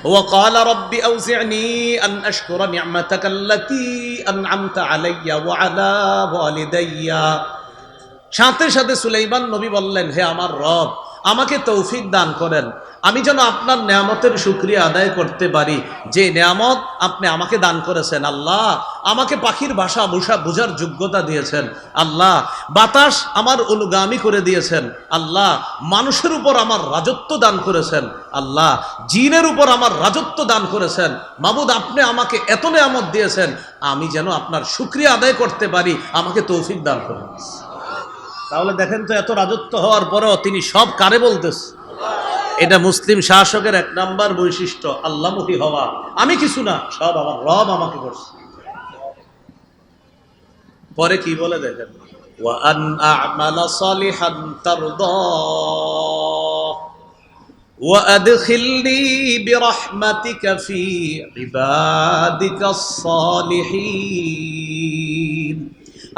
وقال رب أوزعني أن أشكر نعمتك التي أنعمت علي وعلى والدي। সাথে সাথে সুলাইমান নবী বললেন, হে আমার রব, আমাকে তৌফিক দান করেন, আমি যেন আপনার নেয়ামতের শুকরিয়া আদায় করতে পারি, যে নেয়ামত আপনি আমাকে দান করেছেন। আল্লাহ, আমাকে পাখির ভাষা বোঝার যোগ্যতা দিয়েছেন। আল্লাহ, বাতাস আমার অনুগামী করে দিয়েছেন। আল্লাহ, মানুষের উপর আমার রাজত্ব দান করেছেন। আল্লাহ, জিনের উপর আমার রাজত্ব দান করেছেন। মাবুদ, আপনি আমাকে এত নেয়ামত দিয়েছেন, আমি যেন আপনার শুকরিয়া আদায় করতে পারি, আমাকে তৌফিক দান করেন। তাহলে দেখেন তো, এত রাজত্ব হওয়ার পরেও তিনি সব কারে বলতেছে? এটা মুসলিম শাসকের এক নাম্বার বৈশিষ্ট্য, আল্লাহমুখী হওয়া। আমি কিছু না, সব আমার রব আমাকে করছে। পরে কি বলে দেখেন, ওয়া আন আ'মালা সালিহান তারদাহ ওয়া আদখিলনি বিরহমাতিকা ফি ইবাদিকাস সালিহিন।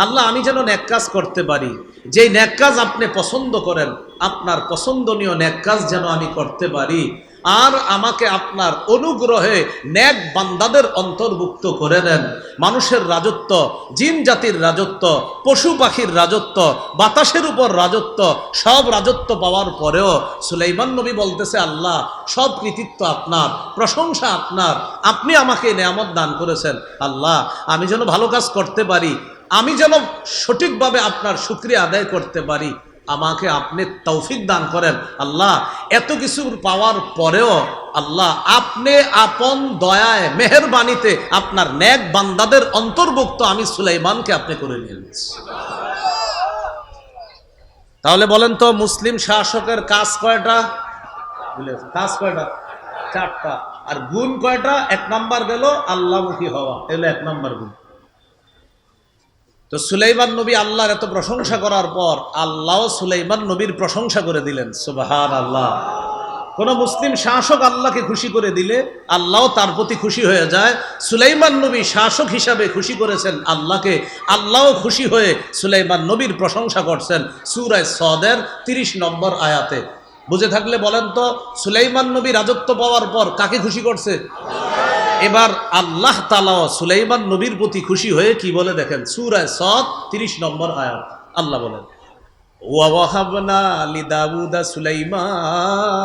আল্লাহ, আমি যেন নেক কাজ করতে পারি, যেই নেক কাজ আপনি পছন্দ করেন, আপনার পছন্দনীয় নেক কাজ যেন আমি করতে পারি, আর আমাকে আপনার অনুগ্রহে নেক বান্দাদের অন্তর্ভুক্ত করে নেন। মানুষের রাজত্ব, জিন জাতির রাজত্ব, পশু পাখির রাজত্ব, বাতাসের উপর রাজত্ব, সব রাজত্ব পাওয়ার পরেও সুলাইমান নবী বলতেছে, আল্লাহ, সব কৃতিত্ব আপনার, প্রশংসা আপনার, আপনি আমাকে নেয়ামত দান করেছেন। আল্লাহ, আমি যেন ভালো কাজ করতে পারি, আমি যেন সঠিকভাবে আপনার শুকরিয়া আদায় করতে পারি, আমাকে আপনি তৌফিক দান করেন। আল্লাহ, এত কিছু পাওয়ার পরেও আল্লাহ, আপনি আপন দয়ায়, মেহেরবানিতে আপনার নেক বান্দাদের অন্তর্ভুক্ত আমি সুলাইমানকে আপনি করে নিয়েছেন। তাহলে বলেন তো, মুসলিম শাসকের কাজ কয়টা? কাজ কয়টা? 4টা। আর গুণ কয়টা? 1 নাম্বার গেল আল্লাহমুখী হওয়া, এলো 1 নাম্বার গুণ। তো সুলাইমান নবী আল্লাহর এত প্রশংসা করার পর আল্লাহ সুলাইমান নবীর প্রশংসা করে দিলেন। সুবহানাল্লাহ। কোন মুসলিম শাসক আল্লাহকে খুশি করে দিলে আল্লাহ তার প্রতি খুশি হয়ে যায়। সুলাইমান নবী শাসক হিসাবে খুশি করেছেন আল্লাহকে, আল্লাহ খুশি হয়ে সুলাইমান নবীর প্রশংসা করছেন সূরা সদের 30 নম্বর আয়াতে। বুঝে থাকলে বলেন তো, সুলাইমান নবী রাজত্ব পাওয়ার পর কাকে খুশি করছে? এবার আল্লাহ তাআলা সুলাইমান নবীর প্রতি খুশি হয়ে কি বলে দেখেন, সূরা সদ 30 নম্বর আয়াত। আল্লাহ বলেন, ওয়া ওয়াহাবনা লিদাউদা সুলাইমান,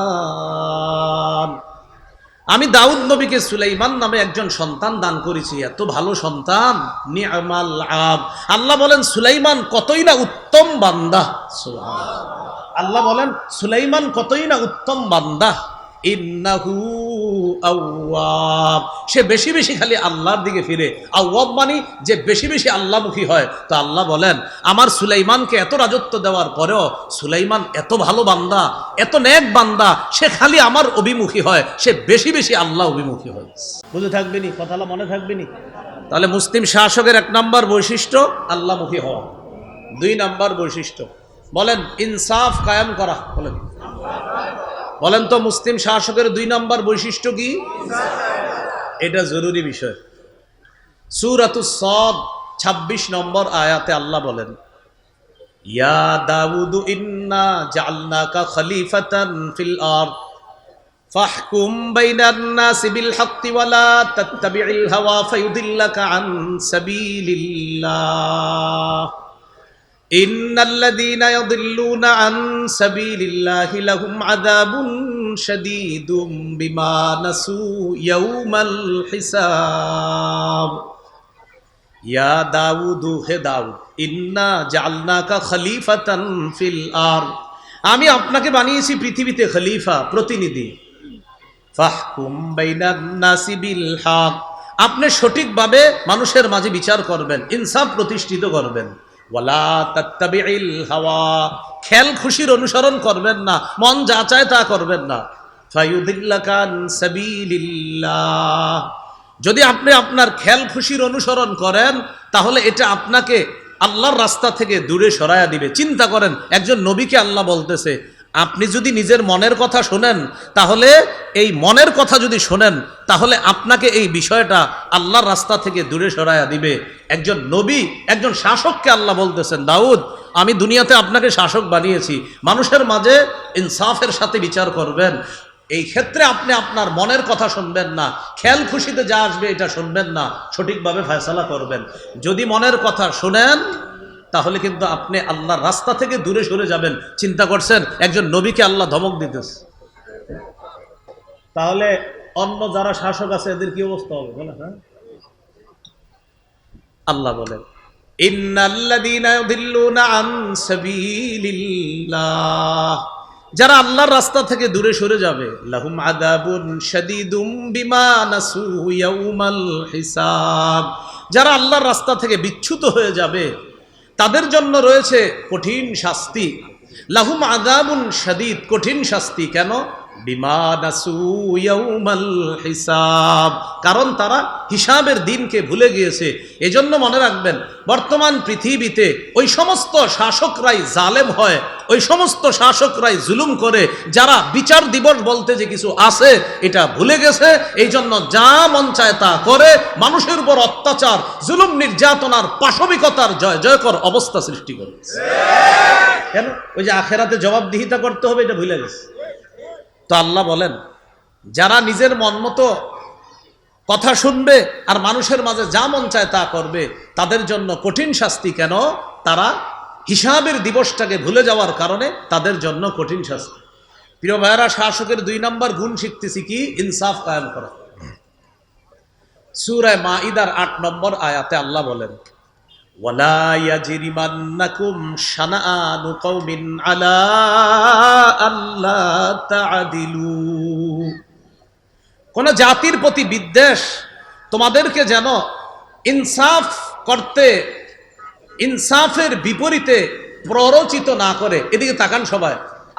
আমি দাউদ নবীকে সুলাইমান নামে একজন সন্তান দান করেছি। এত ভালো সন্তান, নি'মাল আব। আল্লাহ বলেন, সুলাইমান কতই না উত্তম বান্দা। সুবহানাল্লাহ। আল্লাহ বলেন, সুলাইমান কতই না উত্তম বান্দা। ইন্নাহু আওয়াব, সে বেশি বেশি খালি আল্লাহর দিকে ফিরে। আওয়াব মানে যে বেশি বেশি আল্লাহমুখী হয়। তো আল্লাহ বলেন, আমার সুলাইমানকে এত রাজত্ব দেওয়ার পরেও সুলাইমান এত ভালো বান্দা, এত নেক বান্দা, সে খালি আমার অভিমুখী হয়, সে বেশি বেশি আল্লাহ অভিমুখী হয়। বুঝে থাকবেনি কথাটা, মনে থাকবেনি? তাহলে মুসলিম শাসকের 1 নাম্বার বৈশিষ্ট্য আল্লাহমুখী হওয়া। 2 নাম্বার বৈশিষ্ট্য বলেন, ইনসাফ কায়েম করা। বলেন তো, মুসলিম শাসকের 2 নাম্বার বৈশিষ্ট্য কি? এটা জরুরি বিষয়। সূরাতুস সদ 26 নম্বর আয়াতে আল্লাহ বলেন, ইয়া দাউদ ইন্না জাআলনাকা খলিফাতান ফিল আরদ ফাহকুম বাইনান নাসি বিল হাক্কি ওয়া লা তাত্তাবি'ল হাওয়া ফায়ুদিল্লাকা আন সাবিলিল্লাহ ইন্নাল্লাযীনা ইয়াদিল্লুনা আন সাবিলিল্লাহি লাহুম আযাবুন শাদীদুম বিমা নাসু ইয়াউমাল হিসাব। ইয়া দাউদ, হে দাউদ, ইন্না জাআলনাকা খলিফাতান ফিল আরদ, আমি আপনাকে বানিয়েছি পৃথিবীতে খলিফা, প্রতিনিধি। ফাহকুম বাইনান নাসি বিল হক, আপনি সঠিকভাবে মানুষের মাঝে বিচার করবেন, ইনসাফ প্রতিষ্ঠিত করবেন। ওয়ালা তাত্তাবি'ল হাওয়া, খেল খুশির অনুসরণ করবেন না, মন যা চায় তা করবেন না। ফায়ুদিল্লাকা আন সাবিলিল্লাহ, যদি আপনি আপনার খেল খুশির অনুসরণ করেন তাহলে এটা আপনাকে আল্লাহর রাস্তা থেকে দূরে সরায়া দিবে। চিন্তা করেন, একজন নবীকে আল্লাহ বলতেছে, আপনি যদি নিজের মনের কথা শোনেন, তাহলে এই মনের কথা যদি শোনেন তাহলে আপনাকে এই বিষয়টা আল্লাহর রাস্তা থেকে দূরে সরায়া দিবে। একজন নবী, একজন শাসককে আল্লাহ বলতেছেন, দাউদ, আমি দুনিয়াতে আপনাকে শাসক বানিয়েছি, মানুষের মাঝে ইনসাফের সাথে বিচার করবেন, এই ক্ষেত্রে আপনি আপনার মনের কথা শুনবেন না, খেয়াল খুশিতে যা আসবে এটা শুনবেন না, সঠিকভাবে ফয়সালা করবেন। যদি মনের কথা শুনেন তাহলে কিন্তু আপনি আল্লাহর রাস্তা থেকে দূরে সরে যাবেন। চিন্তা করছেন একজন নবীকে আল্লাহ ধমক দিতেছে, তাহলে অন্য যারা শাসক আছে এদের কি অবস্থা হবে বলে? হ্যাঁ, আল্লাহ বলেন ইন্নাল্লাযীনা ইউদিল্লুনা আন সাবিলিল্লাহ, যারা আল্লাহর রাস্তা থেকে দূরে সরে যাবে, লাহুম আযাবুন শাদীদুম বিমা নাসু ইয়াউমাল হিসাব, যারা আল্লাহর রাস্তা থেকে বিচ্যুত হয়ে যাবে তাদের জন্য রয়েছে কঠিন শাস্তি। লাহুম আযাবুন শাদীদ, কঠিন শাস্তি কেন? বিমা নাসু ইয়াউমাল হিসাব, কারণ তারা হিসাবের দিনকে ভুলে গিয়েছে। এজন্য মনে রাখবেন, বর্তমান পৃথিবীতে ওই সমস্ত শাসকরাই জালেম হয়, ওই সমস্ত শাসকরাই জুলুম করে, যারা বিচার দিবস বলতে যে কিছু আছে এটা ভুলে গেছে। এই জন্য যা মন চায় তা করে, মানুষের উপর অত্যাচার, জুলুম, নির্যাতনার, পাশবিকতার জয় জয়কর অবস্থা সৃষ্টি করে। কেন? ওই যে আখেরাতে জবাবদিহিতা করতে হবে এটা ভুলে গেছে। তো আল্লাহ বলেন, যারা নিজের মন মতো কথা শুনবে আর মানুষের মাঝে যা মন চায় তা করবে, তাদের জন্য কঠিন শাস্তি। কেন? তারা হিসাবের দিবসটাকে ভুলে যাওয়ার কারণে তাদের জন্য কঠিন শাস্তি। প্রিয় ভাইয়েরা, শাসকের 2 নম্বর গুণ শিখতেছি কি? ইনসাফ কায়েম করা। সূরা মাঈদার 8 নম্বর আয়াতে আল্লাহ বলেন, ওয়ালা ইয়াজরিমান্নাকুম শানাআনু কওমিন আলা আল্লা তা'দিলু, কোন জাতির প্রতি বিদ্বেষ তোমাদেরকে যেন ইনসাফ করতে, ইনসাফের বিপরীতে প্ররোচিত না করে। এদিকে তাকান সবাই,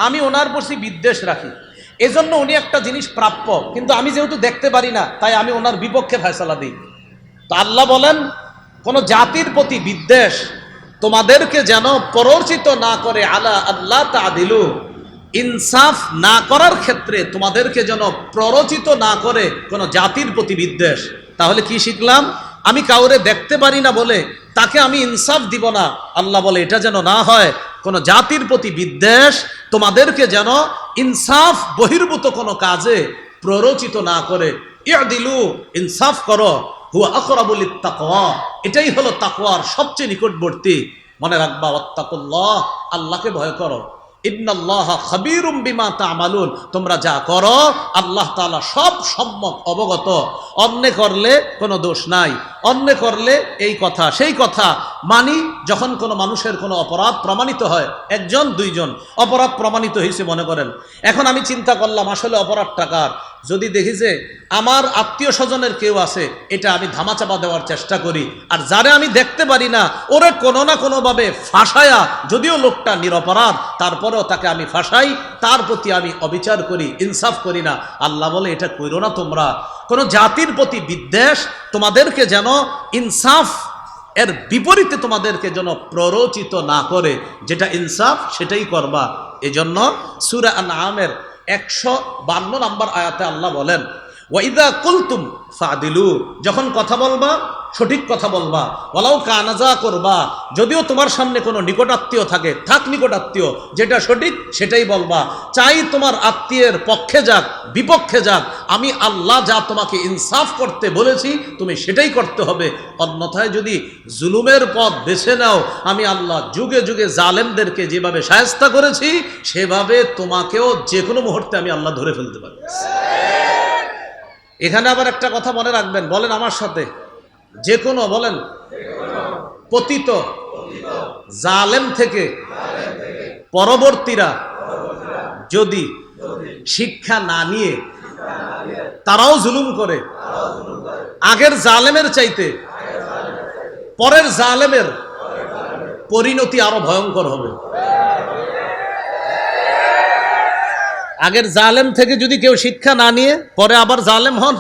আমি ওনার প্রতি বিদ্বেষ রাখি, এজন্য উনি একটা জিনিস প্রাপ্য, কিন্তু আমি যেহেতু দেখতে পারি না তাই আমি ওনার বিপক্ষে ফয়সালা দিই। তো আল্লাহ বলেন, কোন জাতির প্রতি বিদ্বেষ তোমাদেরকে যেন প্ররোচিত না করে, আলা আল্লাহ তা'দিলু, ইনসাফ না করার ক্ষেত্রে তোমাদেরকে যেন প্ররোচিত না করে কোন জাতির প্রতি বিদ্বেষ। তাহলে কি শিখলাম? আমি কাউরে দেখতে পারি না বলে তাকে আমি ইনসাফ দিব না। আল্লাহ বলে এটা যেন না হয়। কোন জাতির প্রতি বিদ্বেষ তোমাদেরকে যেন ইনসাফ বহির্ভূত কোনো কাজে প্ররোচিত না করে। ইয়দিলু, ইনসাফ করো, হুয়া আকরাবু লিত্তাকওয়া, এটাই হলো তাকওয়ার সবচেয়ে নিকটবর্তী। মনে রাখবা, ওয়াত্তাকুল্লাহ, আল্লাহকে ভয় করো। ইন্নাল্লাহা খাবীরুম বিমা তা'মালুন, তোমরা যা করো আল্লাহ তাআলা সব সম্যক অবগত। অন্যায় করলে কোনো দোষ নাই, অন্যায় করলে এই কথা সেই কথা মানি। যখন কোনো মানুষের কোনো অপরাধ প্রমাণিত হয়, 1 2 জন অপরাধ প্রমাণিত হয়েছে মনে করেন, এখন আমি চিন্তা করলাম আসলে অপরাধ টাকার, যদি দেখি যে আমার আত্মীয় স্বজনের কেউ আছে, এটা আমি ধামাচাপা দেওয়ার চেষ্টা করি। আর যারা আমি দেখতে পারি না, ওরে কোনো না কোনোভাবে ফাঁসায়া, যদিও লোকটা নিরপরাধ তারপরেও তাকে আমি ফাঁসাই, তার প্রতি আমি অবিচার করি, ইনসাফ করি না। আল্লাহ বলে এটা কইরো না তোমরা। কোনো জাতির প্রতি বিদ্বেষ তোমাদেরকে যেন ইনসাফ এর বিপরীতে তোমাদেরকে যেন প্ররোচিত না করে, যেটা ইনসাফ সেটাই করবা। এজন্য সূরা আনআমের 152 নম্বর আয়াতে আল্লাহ বলেন, ওয়াইদা কুলতুম ফাদিলু, যখন কথা বলবা সঠিক কথা বলবা। ওয়ালাউ কানাজা করবা, যদিও তোমার সামনে কোনো নিকটাত্মীয় থাকে, থাক নিকটাত্মীয়, যেটা সঠিক সেটাই বলবা। চাই তোমার আত্মীয়ের পক্ষে যাক বিপক্ষে যাক, আমি আল্লাহ যা তোমাকে ইনসাফ করতে বলেছি তুমি সেটাই করতে হবে। অন্যথায় যদি জুলুমের পথ বেছে নাও, আমি আল্লাহ যুগে যুগে জালেমদেরকে যেভাবে শায়েস্তা করেছি সেভাবে তোমাকেও যে কোনো মুহূর্তে আমি আল্লাহ ধরে ফেলতে পারি। এখানে আবার একটা কথা মনে রাখবেন, বলেন আমার সাথে, যে কোনো বলেন, পতিত জালেম থেকে পরবর্তীরা যদি শিক্ষা না নিয়ে তারাও জুলুম করে, আগের জালেমের চাইতে পরের জালেমের পরিণতি আরো ভয়ঙ্কর হবে। আগের জালেম থেকে যদি কেউ শিক্ষা না নিয়ে পরে আবার জালেম হন,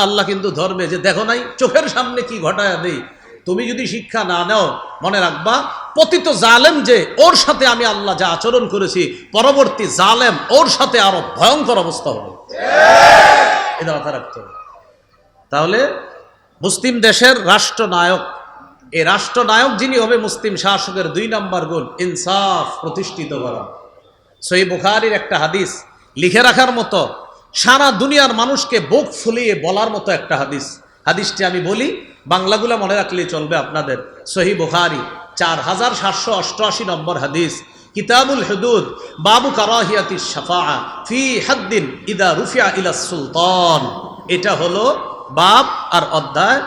আল্লাহ কিন্তু ধরবে যে দেখো নাই চোখের সামনে কি ঘটায় দেই। তুমি যদি শিক্ষা না নাও, মনে রাখবা পতিত জালেম যে ওর সাথে আমি আল্লাহ যা আচরণ করেছি, পরবর্তী জালেম ওর সাথে আরো ভয়ঙ্কর অবস্থা হবে। এটা মাথায় রাখতে হবে। তাহলে মুসলিম দেশের রাষ্ট্রনায়ক, এই রাষ্ট্রনায়ক যিনি হবে, মুসলিম শাসকের 2 নম্বর গুণ ইনসাফ প্রতিষ্ঠিত করা। সহিহ বুখারীর একটা হাদিস লিখে রাখার মতো, সারা দুনিয়ার মানুষকে বুক ফুলিয়ে বলার মতো একটা হাদিস। হাদিসটি আমি বলি, বাংলাগুলা মনে রাখলেই চলবে আপনাদের। সহিহ বুখারী 4788 নম্বর হাদিস, কিতাবুল হুদুদ, বাবু কারাহিয়াতিশ শাফাআ ফি হাদ্দিন ইদা রুফিয়া ইলাস সুলতান। এটা হলো বাব আর অধ্যায়।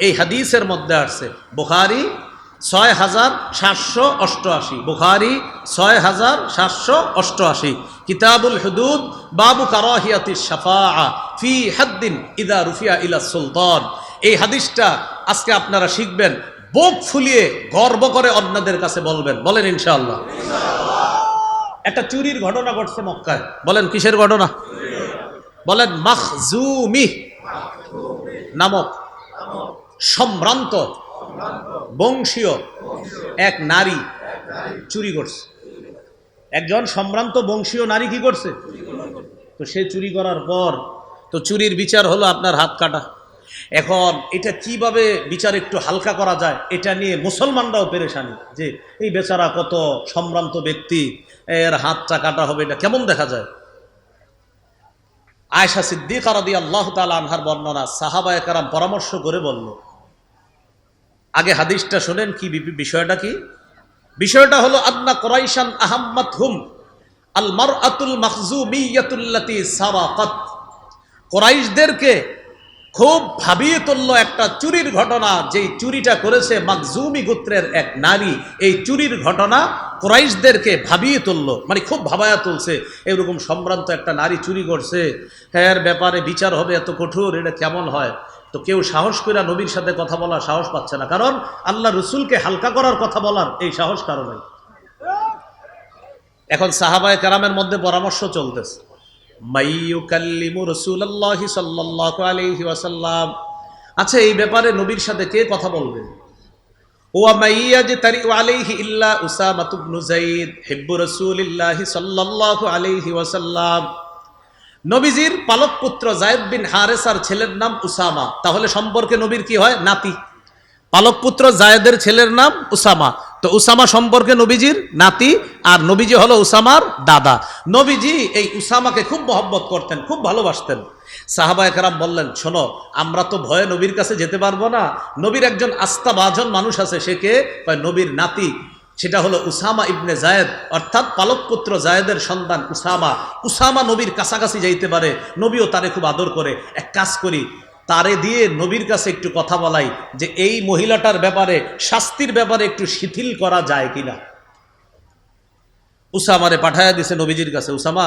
এই হাদিসের মধ্যে আসছে বুখারী 6788, বুখারী 6788, কিতাবুল হুদুদ, বাবু কারাহিয়াতিশ শাফাআ ফি হাদ্দিন ইদা রুফিয়া ইলাস সুলতান। এই হাদিসটা আজকে আপনারা শিখবেন, বুক ফুলিয়ে গর্ব করে অন্যদের কাছে বলবেন। বলেন ইনশাআল্লাহ। একটা চুরির ঘটনা ঘটছে মক্কায়। বলেন কিসের ঘটনা? বলেন মাখজুমি নামক সম্ভ্রান্ত বংশীয় এক নারী চুরি করছে। একজন সম্ভ্রান্ত বংশীয় নারী কি করছে? তো সে চুরি করার পর তো চুরির বিচার হলো আপনার হাত কাটা। এখন এটা কিভাবে বিচার একটু হালকা করা যায়, এটা নিয়ে মুসলমানরাও পেরেশানি, যে এই বেচারা কত সম্ভ্রান্ত ব্যক্তি, এর হাতটা কাটা হবে, এটা কেমন দেখা যায়। আয়েশা সিদ্দিকা রাদিয়াল্লাহু তাআলা আনহার বর্ণনা, সাহাবায়ে কেরাম পরামর্শ করে বলল, আগে হাদিসটা শুনেন কি বিষয়টা কি। বিষয়টা হলো আন্না কুরাইশান আহাম্মাতহুম আল মারআতুল মাখজুমিয়াতুল্লাতী সারাকাত। কুরাইশদেরকে খুব ভাবিয়ে তুলল একটা চুরির ঘটনা, যেই চুরিটা করেছে মাখজুমি গোত্রের এক নারী। এই চুরির ঘটনা কুরাইশদেরকে ভাবিয়ে তুলল, মানে খুব ভাবায়া তুলছে। এরকম সম্ভ্রান্ত একটা নারী চুরি করছে, এর ব্যাপারে বিচার হবে এত কঠোর, এটা কেমন হয়। তো কেউ সাহস করে নবীর সাথে কথা বলার সাহস পাচ্ছে না, কারণ আল্লাহ রসুলকে হালকা করার কথা বলার এই সাহস কারো নাই। এখন সাহাবায়ে কেরামের মধ্যে পরামর্শ চলতেছে, মাইয়ুকাল্লিমু রাসূলুল্লাহি সাল্লাল্লাহু আলাইহি ওয়াসাল্লাম, আচ্ছা এই ব্যাপারে নবীর সাথে কে কথা বলবে? ওয়া মাইয়াজতারি আলাইহি ইল্লা উসামা ইবনে যায়েদ হিব্বু রাসূলিল্লাহি সাল্লাল্লাহু আলাইহি ওয়াসাল্লাম। নবীজির পালক পুত্র যায়েদ বিন হারেসার ছেলের নাম উসামা, তাহলে সম্পর্কে নবীর কি হয়? নাতি। পালক পুত্র যায়েদের ছেলের নাম উসামা, তো উসামা সম্পর্কে নবীজির নাতি, আর নবীজি হলো উসামার দাদা। নবীজি এই উসামাকে খুব মহব্বত করতেন, খুব ভালোবাসতেন। সাহাবায়ে কেরাম বললেন, শোনো, আমরা তো ভয়ে নবীর কাছে যেতে পারবো না, নবীর একজন আস্থাভাজন মানুষ আছে, সে কে? নবীর নাতি, সেটা হলো উসামা ইবনে যায়েদ, অর্থাৎ পালক পুত্র যায়েদের সন্তান উসামা। উসামা নবীর কাছাকাছি যাইতে পারে, নবীও তারে খুব আদর করে। এক কাজ করি, তারে দিয়ে নবীর কাছে একটু কথা বলাই, যে এই মহিলাটার ব্যাপারে, শাস্তির ব্যাপারে একটু শিথিল করা যায় কিনা। উসামারে পাঠায়া দিছে নবীজির কাছে, উসামা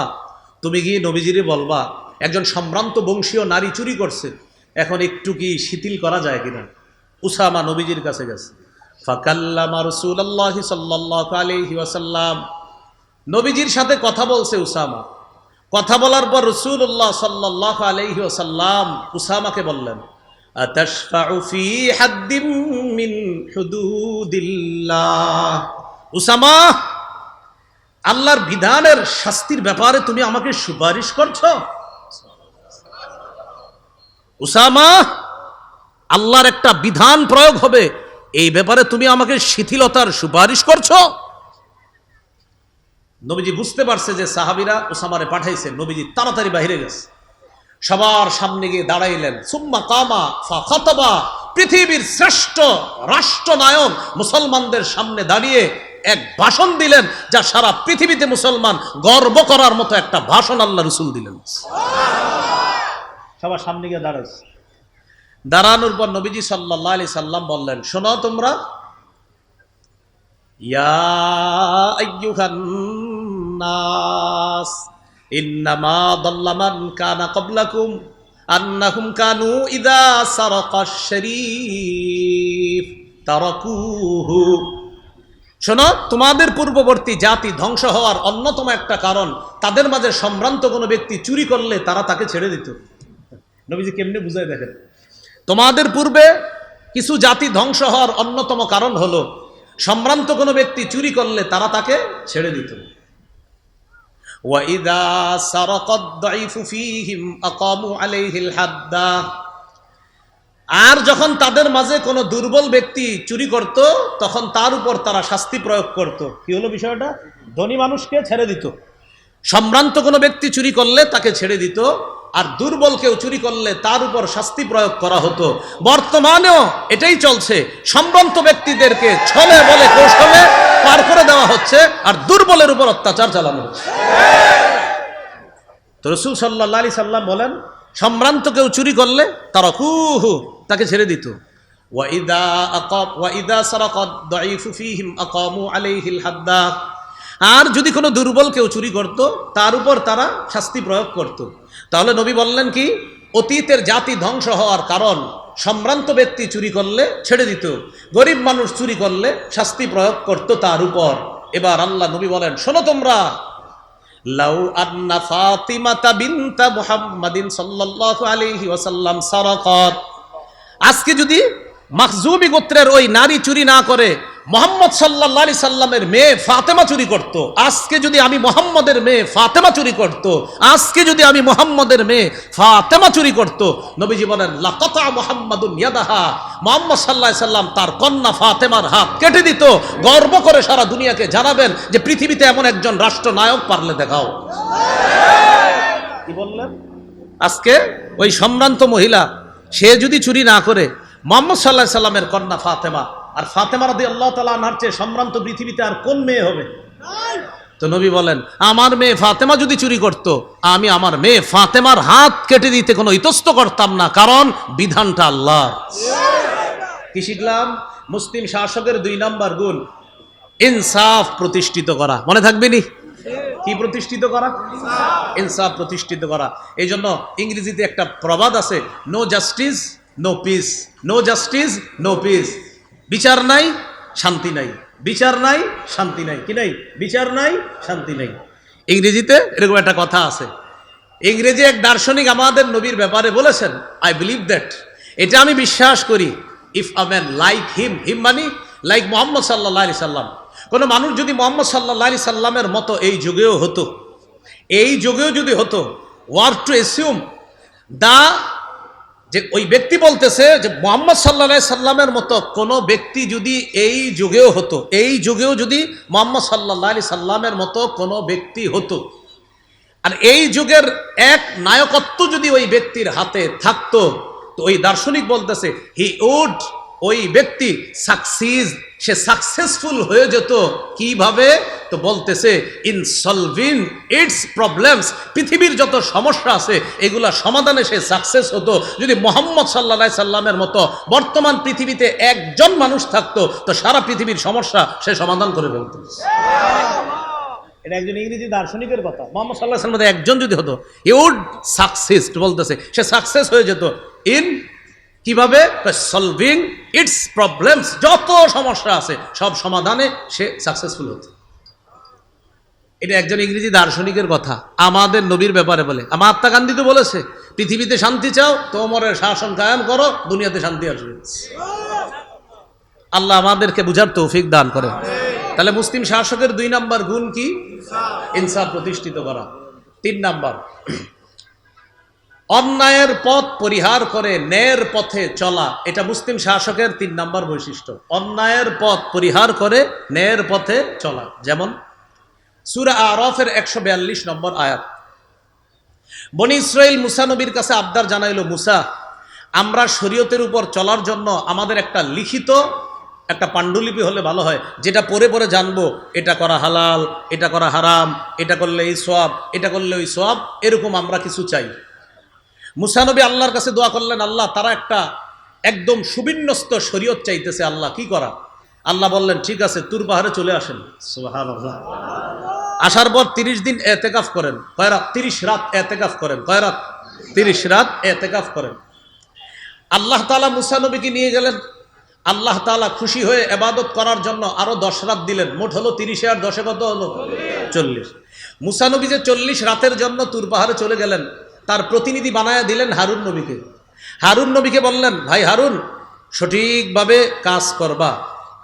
তুমি গিয়ে নবীজিরে বলবা একজন সম্ভ্রান্ত বংশীয় নারী চুরি করছে, এখন একটু কি শিথিল করা যায় কিনা। উসামা নবীজির কাছে গেছে। ফাকাল্লামা রাসূলুল্লাহি সাল্লাল্লাহু আলাইহি ওয়াসাল্লাম, নবীজির সাথে কথা বলছে উসামা। কথা বলার পর রাসূলুল্লাহ সাল্লাল্লাহু আলাইহি ওয়াসাল্লাম উসামাকে বললেন, আতাশফাউ ফি হাদ্দিম মিন হুদুদিল্লাহ। উসামা, আল্লাহর বিধানের শাস্তির ব্যাপারে তুমি আমাকে সুপারিশ করছো? উসামা, আল্লাহর একটা বিধান প্রয়োগ হবে, এই ব্যাপারে তুমি আমাকে শিথিলতার সুপারিশ করছো? নবীজি বুঝতে পারছে যে সাহাবীরা উসামারে পাঠাইছে, নবীজি তাড়াতাড়ি বাইরে গেছে, সবার সামনে গিয়ে দাঁড়াইলেন। সুম্মা কামা ফাখাতাবা, পৃথিবীর শ্রেষ্ঠ রাষ্ট্রনায়ক মুসলমানদের সামনে দাঁড়িয়ে এক ভাষণ দিলেন, যা সারা পৃথিবীতে মুসলমান গর্ব করার মতো একটা ভাষণ আল্লাহ রাসূল দিলেন। সবার সামনে গিয়ে দাঁড়াইছে। দাঁড়ানোর পর নবীজি সাল্লাল্লাহু আলাইহি সাল্লাম বললেন, শোনো তোমরা, ইয়া আইয়ুহান নাস ইন্নামা দাল্লা মান কানা ক্বাবলাকুম আন্নাহুম কানু ইযা সারাকাশ শরীফ তারাকুহু। শোনো, তোমাদের পূর্ববর্তী জাতি ধ্বংস হওয়ার অন্যতম একটা কারণ, তাদের মাঝে সম্ভ্রান্ত কোনো ব্যক্তি চুরি করলে তারা তাকে ছেড়ে দিত। নবীজি কেমনে বুঝায় দেখেন, তোমাদের পূর্বে কিছু জাতি ধ্বংস হওয়ার অন্যতম কারণ হলো সম্ভ্রান্ত কোনো ব্যক্তি চুরি করলে তারা তাকে ছেড়ে দিত। ওয়াইদা সারাকাদ দাইফু ফীহিম আকামু আলাইহিল হাদ্দা, আর যখন তাদের মাঝে কোনো দুর্বল ব্যক্তি চুরি করত, তখন তার উপর তারা শাস্তি প্রয়োগ করত। কি হলো বিষয়টা? ধনী মানুষকে ছেড়ে দিত, সম্ভ্রান্ত কোনো ব্যক্তি চুরি করলে তাকে ছেড়ে দিত, আর দুর্বল কেউ চুরি করলে তার উপর শাস্তি প্রয়োগ করা হতো। বর্তমানেও এটাই চলছে, সম্ভ্রান্ত ব্যক্তিদেরকে ছলে বলে কৌশলে পার করে দেওয়া হচ্ছে, আর দুর্বলের উপর অত্যাচার চালানো হচ্ছে। তো রাসূল সাল্লাল্লাহু আলাইহি সাল্লাম বলেন, সম্ভ্রান্ত কেউ চুরি করলে তারাকুহু, তাকে ছেড়ে দিত। ওয়াইদা সারাকাত দাঈফু ফীহিম আকামু আলাইহিল হাদ্দা, আর যদি কোনো দুর্বল কেউ চুরি করত তার উপর তারা শাস্তি প্রয়োগ করত। তাহলে নবী বললেন কি, অতীতের জাতি ধ্বংস হওয়ার কারণ, সম্ভ্রান্ত ব্যক্তি চুরি করলে ছেড়ে দিত, গরিব মানুষ চুরি করলে শাস্তি প্রয়োগ করত তার উপর। এবার আল্লাহ নবী বলেন, শোনো তোমরা, লাউ আন্না ফাতিমাতা বিনতা মুহাম্মাদিন সাল্লাল্লাহু আলাইহি ওয়াসাল্লাম সারাকাত, আজকে যদি মাখজুমি গোত্রের ওই নারী চুরি না করে মুহাম্মদ সাল্লাল্লাহু আলাইহি সাল্লামের মেয়ে ফাতেমা চুরি করত, আজকে যদি আমি মুহাম্মদের মেয়ে ফাতেমা চুরি করত, আজকে যদি আমি মুহাম্মদের মেয়ে ফাতেমা চুরি করত, নবীজি বলেন লাকাতা মুহাম্মাদুন ইয়াদাহা, মুহাম্মদ সাল্লাল্লাহু আলাইহি সাল্লাম তার কন্যা ফাতেমার হাত কেটে দিত, গর্ব করে সারা দুনিয়াকে জানাবেন যে পৃথিবীতে এমন একজন রাষ্ট্রনায়ক পারলে দেখাও। কি বললেন? আজকে ওই সম্ভ্রান্ত মহিলা সে যদি চুরি না করে, মুহাম্মদ সাল্লাল্লাহু আলাইহি সাল্লামের কন্যা ফাতেমা, আর ফাতেমা রাদিয়াল্লাহু তাআলা আনহার চেয়ে সম্ভ্রান্ত পৃথিবীতে আর কোন মেয়ে হবে? তো নবী বলেন, আমার মেয়ে ফাতেমা যদি চুরি করত, আমি আমার মেয়ে ফাতেমার হাত কেটে দিতে কোনো ইতস্ত করতাম না, কারণ বিধানটা আল্লাহ। কি শিখলাম? মুসলিম শাসকের 2 নম্বর গুণ ইনসাফ প্রতিষ্ঠিত করা। মনে থাকবে নি? কি প্রতিষ্ঠিত করা? ইনসাফ প্রতিষ্ঠিত করা। এই জন্য ইংরেজিতে একটা প্রবাদ আছে, no justice no peace, no justice no peace. বিচার নাই শান্তি নাই, বিচার নাই শান্তি নাই। কি নাই? বিচার নাই শান্তি নাই। ইংরেজিতে এরকম একটা কথা আছে। ইংরেজি এক দার্শনিক আমাদের নবীর ব্যাপারে বলেছেন, আই বিলিভ দ্যাট, এটা আমি বিশ্বাস করি, if a man like him, him money like Muhammad সাল্লাল্লাহু আলাইহি সাল্লাম, কোনো মানুষ যদি মুহাম্মদ সাল্লাল্লাহু আলাইহি সাল্লামের মতো এই যুগেও হতো, এই যুগেও যদি হতো, ওয়ার টু অ্যাসিউম দা, যে ওই ব্যক্তি বলতেছে যে মুহাম্মদ সাল্লাল্লাহু আলাইহি সাল্লামের মতো কোনো ব্যক্তি যদি এই যুগেও হতো, এই যুগেও যদি মুহাম্মদ সাল্লাল্লাহু আলাইহি সাল্লামের মতো কোনো ব্যক্তি হতো, আর এই যুগের এক নায়কত্ব যদি ওই ব্যক্তির হাতে থাকতো, তো ওই দার্শনিক বলতেছে হি উড, ওই ব্যক্তি সাকসিস, সে সাকসেসফুল হয়ে যেত। কিভাবে? তো বলতেছে ইন সলভিং ইটস প্রবলেমস, পৃথিবীর যত সমস্যা আছে এগুলা সমাধানে সে সাকসেস হতো। যদি মুহাম্মদ সাল্লাল্লাহু আলাইহি সাল্লামের মতো বর্তমান পৃথিবীতে একজন মানুষ থাকতো, তো সারা পৃথিবীর সমস্যা সে সমাধান করে ফেলতো। এটা একজন ইংরেজি দার্শনিকের কথা। মুহাম্মদ সাল্লাল্লাহু আলাইহি সাল্লামের একজন যদি হতো, হি উড সাকসেস, বলতেছে সে সাকসেস হয়ে যেত। ইন কিভাবে? সলভিং ইটস প্রবলেমস, যত সমস্যা আছে সব সমাধানে সে সাকসেসফুল হতো। এটা একজন ইংরেজি দার্শনিকের কথা আমাদের নবীর ব্যাপারে বলে। মহাত্মা গান্ধী তো বলেছে, পৃথিবীতে শান্তি চাও তো ওমরের শাসন কায়েম করো, দুনিয়াতে শান্তি আসবে। আল্লাহ আমাদেরকে বুঝার তৌফিক দান করে। তাহলে মুসলিম শাসকের 2 নম্বর গুণ কি? ইনসাফ প্রতিষ্ঠিত করা। 3 নম্বর, অন্যায়ের পথ পরিহার করে ন্যায়ের পথে চলা। এটা মুসলিম শাসকের 3 নম্বর বৈশিষ্ট্য, অন্যায়ের পথ পরিহার করে ন্যায়ের পথে চলা। যেমন সূরা আরাফের 142 নম্বর আয়াত, বনি ইসরাইল মুসা নবীর কাছে আবদার জানাইল, মুসা, আমরা শরীয়তের উপর চলার জন্য আমাদের একটা লিখিত একটা পাণ্ডুলিপি হলে ভালো হয়, যেটা পড়ে পড়ে জানবো এটা করা হালাল, এটা করা হারাম, এটা করলে এই সওয়াব, এটা করলে ওই সওয়াব, এরকম আমরা কিছু চাই। মুসা নবী আল্লাহর কাছে দোয়া করলেন, আল্লাহ তারা একটা একদম সুবিন্যস্ত শরীয়ত চাইতেছে, আল্লাহ কি করা? আল্লাহ বললেন, ঠিক আছে, তুর পাহাড়ে চলে আসেন। সুবহানাল্লাহ। আসার পর 30 দিন এতেকাফ করেন। কয় রাত? 30 রাত এতেকাফ করেন। কয় রাত? 30 রাত এতেকাফ করেন। আল্লাহ তাআলা মুসা নবীকে নিয়ে গেলেন। আল্লাহ তাআলা খুশি হয়ে ইবাদত করার জন্য আরো 10 রাত দিলেন। মোট হলো 30 আর 10 কত হলো? 40। মুসা নবী যে 40 রাতের জন্য তুর পাহাড়ে চলে গেলেন, তার প্রতিনিধি বানায়া দিলেন হারুন নবীকে। হারুন নবীকে বললেন, ভাই হারুন, সঠিকভাবে কাজ করবা,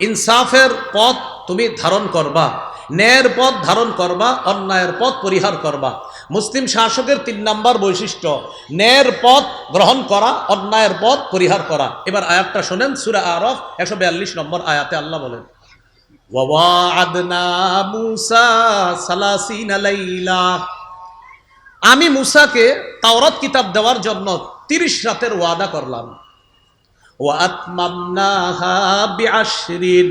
ইনসাফের পথ তুমি ধারণ করবা, ন্যায়ের পথ ধারণ করবা, অন্যায়ের পথ পরিহার করবা। মুসলিম শাসকের 3 নম্বর বৈশিষ্ট্য, ন্যায়ের পথ গ্রহণ করা, অন্যায়ের পথ পরিহার করা। এবার আয়াতটা শোনেন, সূরা আরাফ 142 নম্বর আয়াতে আল্লাহ বলেন, ওয়া ওয়া'আদনা মূসা 30 লাইলা, আমি মূসাকে তাওরাত কিতাব দেওয়ার জন্য 30 রাতের ওয়াদা করলাম। ওয়া আতমামনাহা বি'আশরিন,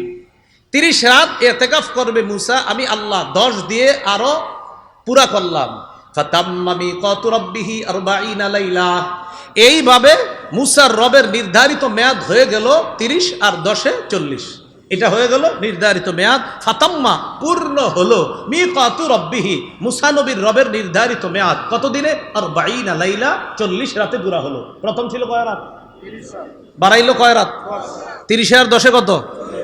30 রাত ইতিকাফ করবে মূসা, আমি আল্লাহ 10 দিয়ে আরো পুরা করলাম। ফাতাম্মা মিকাতু রাব্বিহি 40 লাইলা, এইভাবে মূসার রবের নির্ধারিত মেয়াদ হয়ে গেল 30 আর 10 এ 40, এটা হয়ে গেল নির্ধারিত মেয়াদ। ফাতাম্মা, পূর্ণ হলো, মিকাতু রাব্বিহি, মূসা নবীর রবের নির্ধারিত মেয়াদ কত দিনে? 40 লাইলা, 40 রাতে পুরা হলো। প্রথম ছিল কয় রাত? বাড়াইলো কয় রাত? 30 আর 10 কত?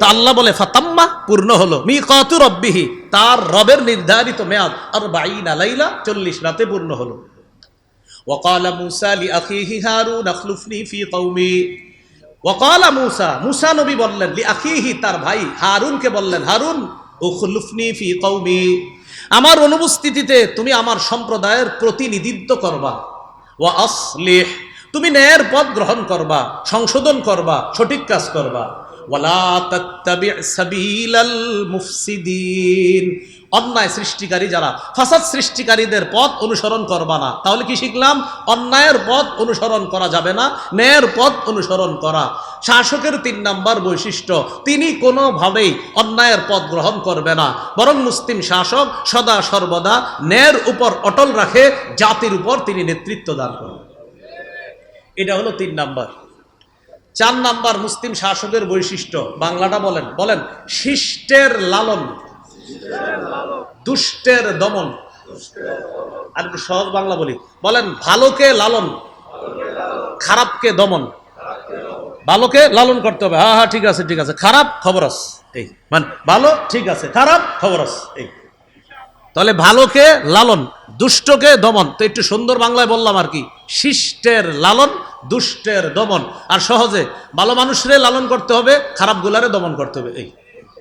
তা আল্লাহ বলে ফাতাম্মা, পূর্ণ হলো, মিকাতু রাব্বিহি, তার রবের নির্ধারিত মেয়াদ 40 লাইলা, 40 রাতে পূর্ণ হলো। ওয়াকালা মূসা লিআখিহি হারুন আখলুফনি ফি কওমি, ওয়াকালা মূসা, মূসা নবী বললেন লিআখিহি, তার ভাই হারুনকে বললেন, হারুন উখলুফনি ফি কওমি, আমার অনুপস্থিতিতে তুমি আমার সম্প্রদায়ের প্রতিনিধিত্ব করবা। ওয়া আসলিহ, তুমি ন্যায়ের পথ গ্রহণ করবা, সংশোধন করবা, সঠিক কাজ করবা। ওয়ালা তাত্তাবি' সাবিলাল মুফসিদিন, অন্যায় সৃষ্টিকারী যারা, ফাসাদ সৃষ্টিকারীদের পথ অনুসরণ করবা না। তাহলে কি শিখলাম? অন্যায়ের পথ অনুসরণ করা যাবে না, ন্যায়ের পথ অনুসরণ করা। শাসকের 3 নাম্বার বৈশিষ্ট্য, তিনি কোনোভাবেই অন্যায়ের পথ গ্রহণ করবে না, বরং মুসলিম শাসক সদা সর্বদা ন্যায়ের উপর অটল রাখে, জাতির উপর তিনি নেতৃত্ব দান করেন। এটা হলো 3 নাম্বার। 4 নাম্বার মুসলিম শাসকের বৈশিষ্ট্য, বাংলাটা বলেন, বলেন, শিষ্টের লালন, দুষ্টের দমন। আর একটু সহজ বাংলা বলি, বলেন, ভালোকে লালন, খারাপকে দমন। ভালোকে লালন করতে হবে, হ্যাঁ হ্যাঁ ঠিক আছে ঠিক আছে, খারাপ খবর আছে, এই মানে ভালো ঠিক আছে, খারাপ খবর আছে, এই। তাহলে ভালোকে লালন, দুষ্টকে দমন। তো একটু সুন্দর বাংলায় বললাম আর কি, শিষ্টের লালন, দুষ্টের দমন। আর সহজে, ভালো মানুষরে লালন করতে হবে, খারাপ গুলারে দমন করতে হবে, এই।